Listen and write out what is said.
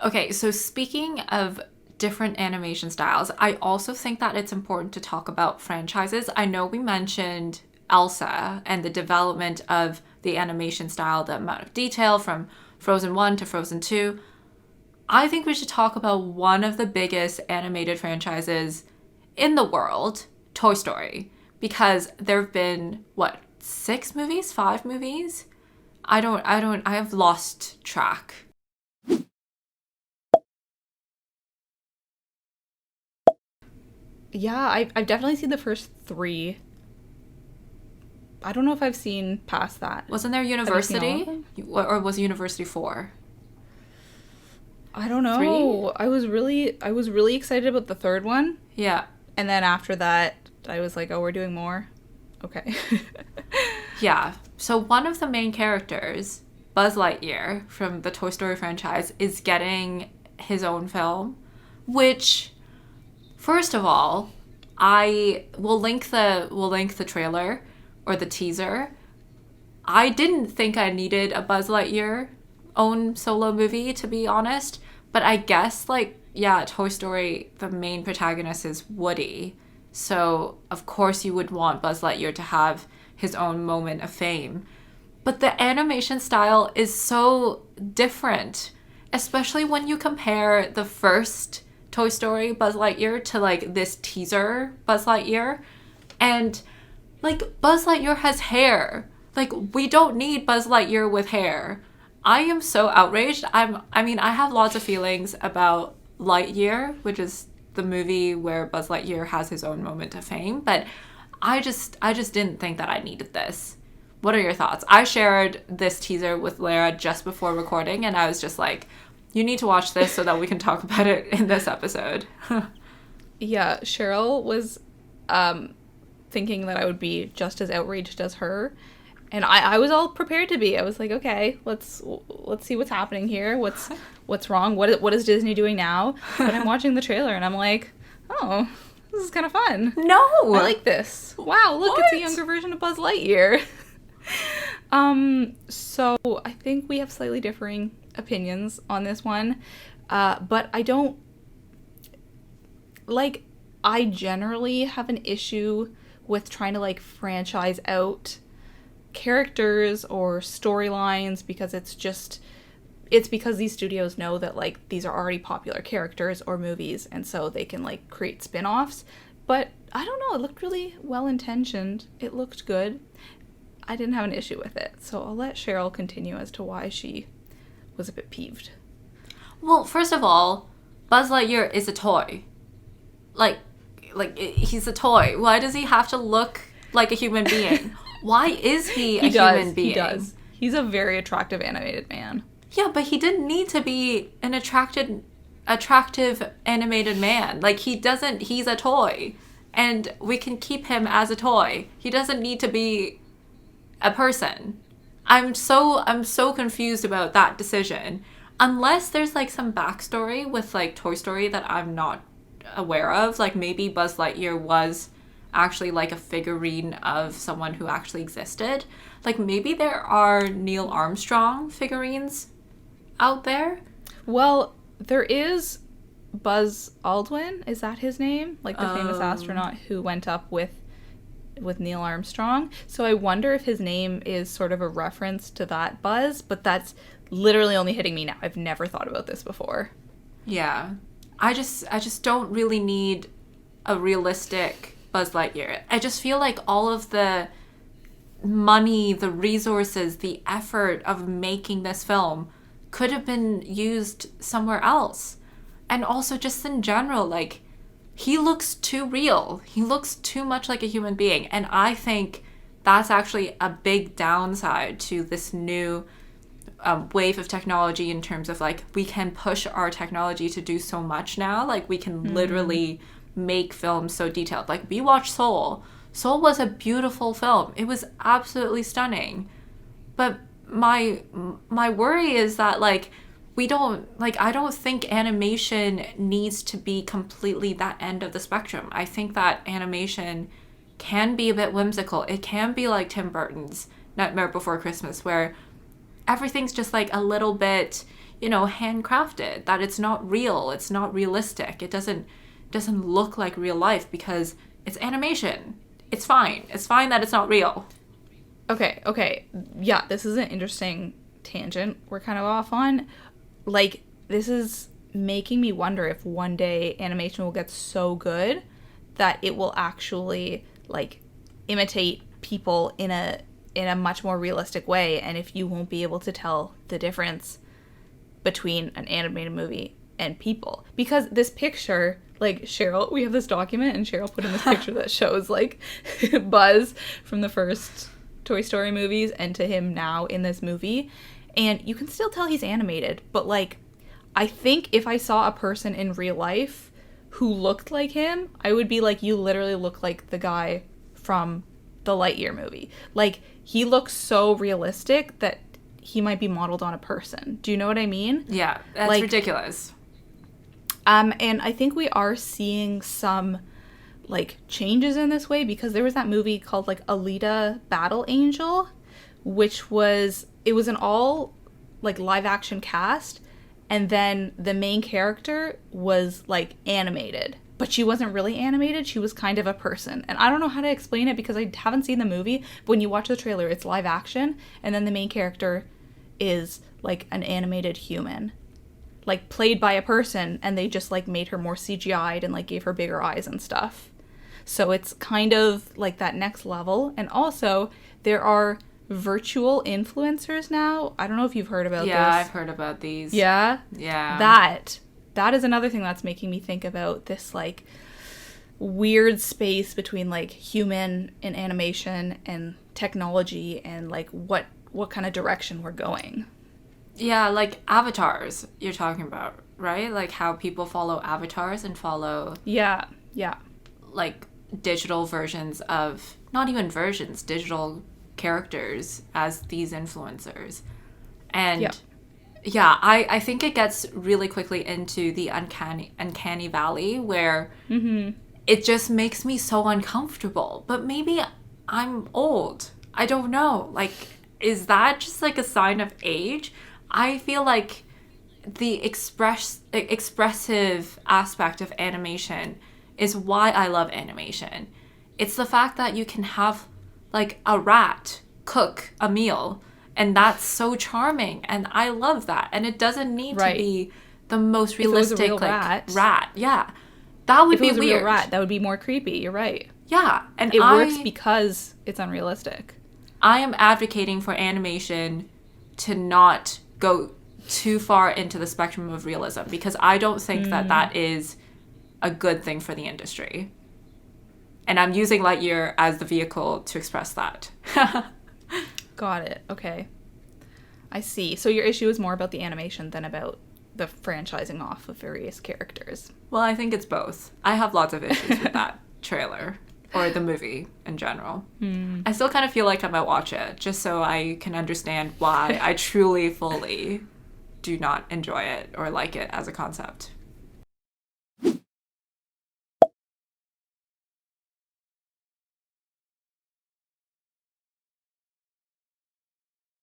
Okay, so speaking of different animation styles, I also think that it's important to talk about franchises. I know we mentioned Elsa and the development of the animation style, the amount of detail from Frozen 1 to Frozen 2. I think we should talk about one of the biggest animated franchises in the world, Toy Story, because there have been, what, 6 movies, 5 movies? I have lost track. Yeah, I've definitely seen the first three. I don't know if I've seen past that. Wasn't there Have you seen all of University? them? Or was University 4? I don't 3? know. I was really excited about the third one, Yeah. and then after that, I was like, oh, we're doing more. Okay. Yeah. So one of the main characters, Buzz Lightyear from the Toy Story franchise, is getting his own film, which first of all, I will link the trailer or the teaser. I didn't think I needed a Buzz Lightyear own solo movie, to be honest, but I guess like yeah, Toy Story, the main protagonist is Woody. So, of course you would want Buzz Lightyear to have his own moment of fame. But the animation style is so different, especially when you compare the first Toy Story Buzz Lightyear to like this teaser Buzz Lightyear. And like Buzz Lightyear has hair. Like we don't need Buzz Lightyear with hair. I am so outraged. I have lots of feelings about Lightyear, which is the movie where Buzz Lightyear has his own moment of fame, but I just didn't think that I needed this. What are your thoughts? I shared this teaser with Lara just before recording, and I was just like, you need to watch this so that we can talk about it in this episode. Yeah, Cheryl was thinking that I would be just as outraged as her. And I was all prepared to be. I was like, okay, let's see what's happening here. What's wrong? What is Disney doing now? But I'm watching the trailer and I'm like, oh, this is kind of fun. No! I like this. Wow, look, it's a What? younger version of Buzz Lightyear. So I think we have slightly differing opinions on this one. But I don't like I generally have an issue with trying to like franchise out characters or storylines because it's because these studios know that like these are already popular characters or movies and so they can like create spin-offs. But I don't know, it looked really well intentioned. It looked good. I didn't have an issue with it. So I'll let Cheryl continue as to why she was a bit peeved. Well, first of all, Buzz Lightyear is a toy. Like, he's a toy. Why does he have to look like a human being? Why is he a human being? He does. He's a very attractive animated man. Yeah, but he didn't need to be an attractive animated man. Like he's a toy. And we can keep him as a toy. He doesn't need to be a person. I'm so confused about that decision. Unless there's like some backstory with like Toy Story that I'm not aware of. Like maybe Buzz Lightyear was actually like a figurine of someone who actually existed. Like maybe there are Neil Armstrong figurines out there. Well, there is Buzz Aldrin. Is that his name? Like the famous astronaut who went up with Neil Armstrong. So I wonder if his name is sort of a reference to that Buzz, but that's literally only hitting me now. I've never thought about this before. Yeah. I just don't really need a realistic Buzz Lightyear. I just feel like all of the money, the resources, the effort of making this film could have been used somewhere else. And also just in general, like, he looks too real. He looks too much like a human being. And I think that's actually a big downside to this new wave of technology in terms of, like, we can push our technology to do so much now. Like, we can literally make films so detailed. Like, we watched Soul. Soul was a beautiful film. It was absolutely stunning. But my worry is that, like, we don't, like, I don't think animation needs to be completely that end of the spectrum. I think that animation can be a bit whimsical. It can be like Tim Burton's Nightmare Before Christmas, where everything's just like a little bit, handcrafted, that it's not real, it's not realistic, it doesn't look like real life because it's animation. It's fine that it's not real. Okay. Yeah, this is an interesting tangent we're kind of off on. Like, this is making me wonder if one day animation will get so good that it will actually, like, imitate people in a much more realistic way, and if you won't be able to tell the difference between an animated movie and people. Because this picture, like, Cheryl, we have this document, and Cheryl put in this picture that shows, like, Buzz from the first Toy Story movies and to him now in this movie, and you can still tell he's animated, but, like, I think if I saw a person in real life who looked like him, I would be like, you literally look like the guy from the Lightyear movie. Like, he looks so realistic that he might be modeled on a person. Do you know what I mean? Yeah, that's like, ridiculous. And I think we are seeing some, like, changes in this way, because there was that movie called, like, Alita Battle Angel, which was an all, like, live action cast, and then the main character was, like, animated. But she wasn't really animated, she was kind of a person. And I don't know how to explain it because I haven't seen the movie, but when you watch the trailer, it's live action, and then the main character is, like, an animated human. Like, played by a person, and they just, like, made her more CGI'd and, like, gave her bigger eyes and stuff. So it's kind of, like, that next level. And also, there are virtual influencers now. I don't know if you've heard about this. Yeah, I've heard about these. Yeah? Yeah. That is another thing that's making me think about this, like, weird space between, like, human and animation and technology and, like, what kind of direction we're going. Yeah, like avatars you're talking about, right? Like how people follow avatars and follow... Yeah. Like digital versions of... Not even versions, digital characters as these influencers. And... Yeah, I think it gets really quickly into the uncanny valley where it just makes me so uncomfortable. But maybe I'm old. I don't know. Like, is that just like a sign of age? I feel like the expressive aspect of animation is why I love animation. It's the fact that you can have, like, a rat cook a meal, and that's so charming, and I love that. And it doesn't need to be the most realistic, if it was a real like, rat. Yeah. That would be weird. If it was a real rat, that would be more creepy. You're right. Yeah. And it works because it's unrealistic. I am advocating for animation to not go too far into the spectrum of realism, because I don't think that is a good thing for the industry. And I'm using Lightyear as the vehicle to express that. Got it. Okay. I see. So your issue is more about the animation than about the franchising off of various characters. Well, I think it's both. I have lots of issues with that trailer. Or the movie in general. I still kind of feel like I might watch it just so I can understand why I truly, fully do not enjoy it or like it as a concept.